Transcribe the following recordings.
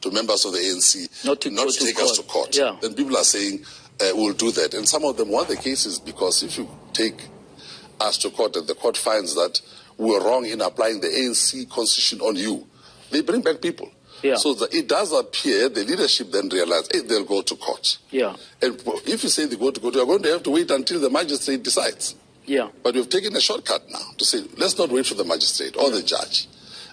to members of the ANC not to take us to court. Yeah. Then people are saying, we'll do that. And some of them want the cases because if you take us to court and the court finds that we were wrong in applying the ANC constitution on you, they bring back people. Yeah. So it does appear the leadership then realize they'll go to court. Yeah. And if you say they go to court, you're going to have to wait until the magistrate decides. Yeah. But we've taken a shortcut now to say, let's not wait for the magistrate or the judge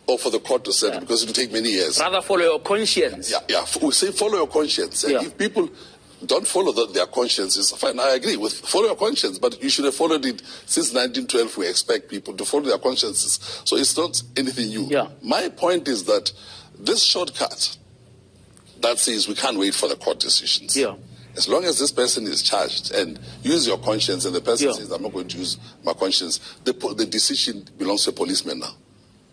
or for the court to settle because it will take many years. Rather follow your conscience. Yeah. We say follow your conscience. And if people don't follow their consciences, fine, I agree with follow your conscience, but you should have followed it since 1912. We expect people to follow their consciences. So it's not anything new. Yeah. My point is that this shortcut that says we can't wait for the court decisions. Yeah. As long as this person is charged and use your conscience and the person says, I'm not going to use my conscience, the decision belongs to a policeman now.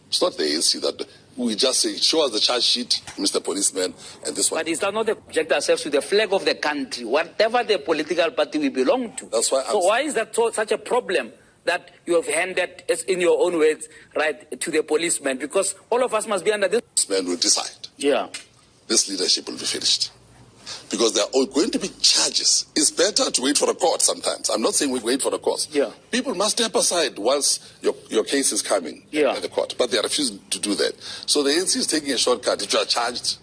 It's not the ANC that we just say, show us the charge sheet, Mr. Policeman, and this one. But is that not object ourselves to the flag of the country, whatever the political party we belong to? That's why why is that such a problem that you have handed, in your own words, right, to the policeman? Because all of us must be under this. Man will decide. Yeah. This leadership will be finished. Because there are going to be charges. It's better to wait for a court sometimes. I'm not saying we wait for the court. Yeah. People must step aside whilst your case is coming by the court. But they are refusing to do that. So the ANC is taking a shortcut. If you are charged,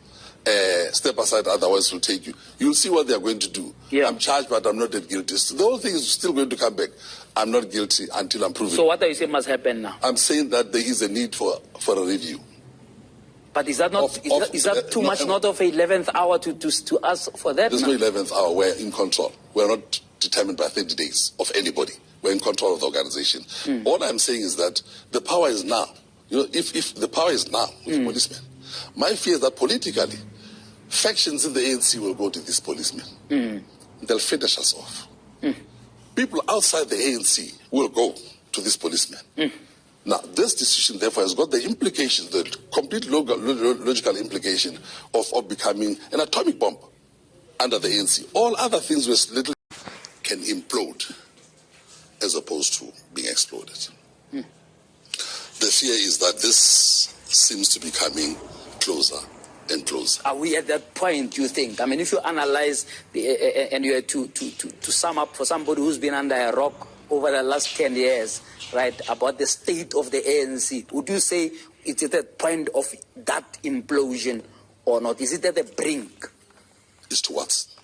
step aside, otherwise we'll take you. You'll see what they are going to do. Yeah. I'm charged, but I'm not that guilty. So the whole thing is still going to come back. I'm not guilty until I'm proven. So what are you saying must happen now? I'm saying that there is a need for a review. But is that not is that too much? Not of 11th hour to ask for that? There's no 11th hour. We're in control. We're not determined by 30 days of anybody. We're in control of the organization. All I'm saying is that the power is now. You know, if the power is now with policemen, my fear is that politically, factions in the ANC will go to these policemen. They'll finish us off. People outside the ANC will go to these policemen. Now, this decision, therefore, has got the implication, the complete logical implication of becoming an atomic bomb under the ANC. All other things little can implode as opposed to being exploded. The fear is that this seems to be coming closer and closer. Are we at that point, you think? I mean, if you analyze and you had to sum up for somebody who's been under a rock over the last 10 years, right, about the state of the ANC, would you say it's at the point of that implosion or not? Is it at the brink? It's towards.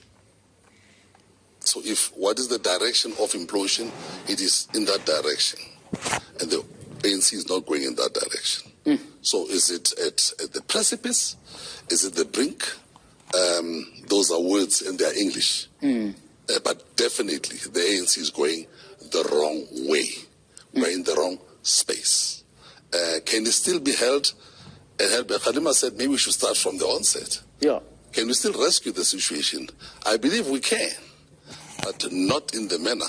So what is the direction of implosion? It is in that direction. And the ANC is not going in that direction. So is it at the precipice? Is it the brink? Those are words and they are English. But definitely the ANC is going the wrong way. We're in the wrong space. Can it still be held? Khalima said maybe we should start from the onset. Yeah. Can we still rescue the situation? I believe we can, but not in the manner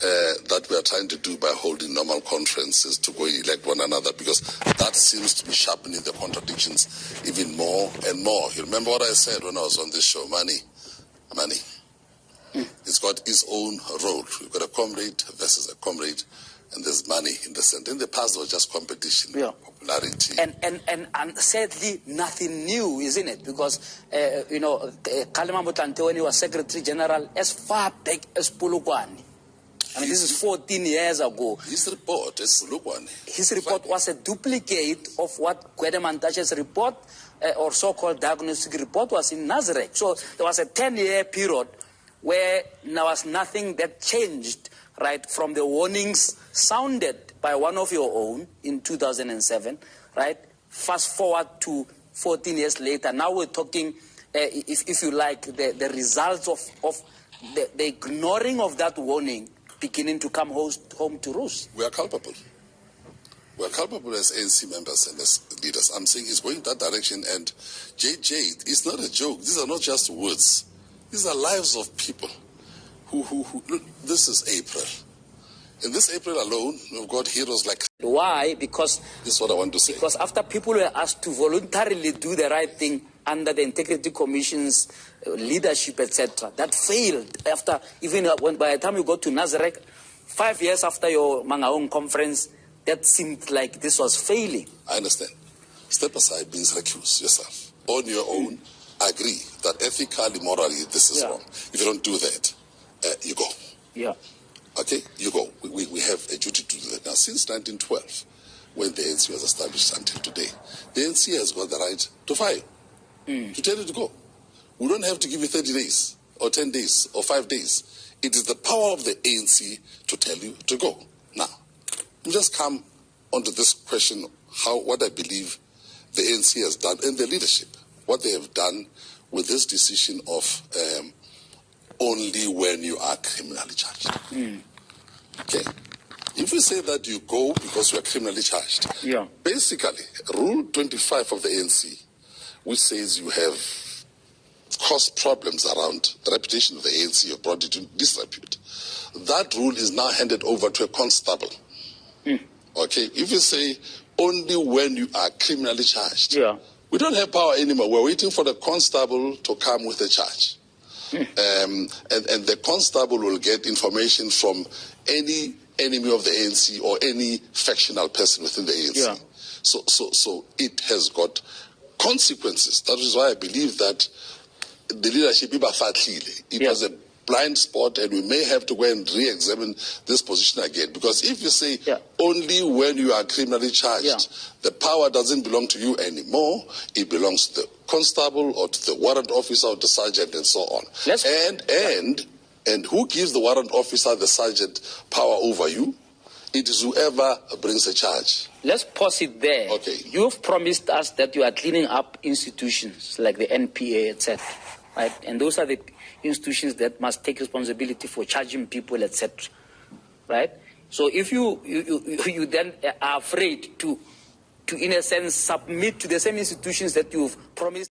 that we are trying to do by holding normal conferences to go elect one another, because that seems to be sharpening the contradictions even more and more. You remember what I said when I was on this show? Money. It's got its own role. You've got a comrade versus a comrade, and there's money in the center. In the past, it was just competition, popularity. And sadly, nothing new, isn't it? Because, Kgalema Motlanthe, when he was Secretary General, as far back as Polokwane, I mean, this is 14 years ago. His report is Polokwane. His report was a duplicate of what Gwede Mantashe's report, or so-called diagnostic report, was in Nazareth. So there was a 10-year period where there was nothing that changed, right, from the warnings sounded by one of your own in 2007, right? Fast forward to 14 years later. Now we're talking, if you like, the results of the ignoring of that warning beginning to come home to roost. We are culpable. We are culpable as ANC members and as leaders. I'm saying it's going that direction, and JJ, it's not a joke. These are not just words. These are lives of people who look, this is April. In this April alone, we've got heroes like... Why? Because... This is what I want to say. Because after people were asked to voluntarily do the right thing under the Integrity Commission's leadership, etc., that failed. After, even by the time you got to Nazareth, 5 years after your Mangaung conference, that seemed like this was failing. I understand. Step aside means recuse yourself. on your own, agree that ethically, morally, this is wrong. If you don't do that, you go. Yeah. Okay, you go. We have a duty to do that. Now, since 1912, when the ANC was established until today, the ANC has got the right to fire you, to tell you to go. We don't have to give you 30 days, or 10 days, or 5 days. It is the power of the ANC to tell you to go. Now, we just come onto this question, what I believe the ANC has done, and the leadership, what they have done with this decision of only when you are criminally charged. Okay. If we say that you go because you are criminally charged, basically, Rule 25 of the ANC, which says you have caused problems around the reputation of the ANC, you brought it into disrepute, that rule is now handed over to a constable. Okay. If you say only when you are criminally charged, we don't have power anymore. We're waiting for the constable to come with a charge. And the constable will get information from any enemy of the ANC or any factional person within the ANC. So it has got consequences. That is why I believe that the leadership, it was a blind spot, and we may have to go and re-examine this position again. Because if you say only when you are criminally charged, the power doesn't belong to you anymore. It belongs to the constable or to the warrant officer or the sergeant and so on. And who gives the warrant officer, the sergeant, power over you? It is whoever brings a charge. Let's pause it there. Okay. You've promised us that you are cleaning up institutions like the NPA, etc. Right? And those are the institutions that must take responsibility for charging people, etc. Right? So if you then are afraid to in a sense submit to the same institutions that you've promised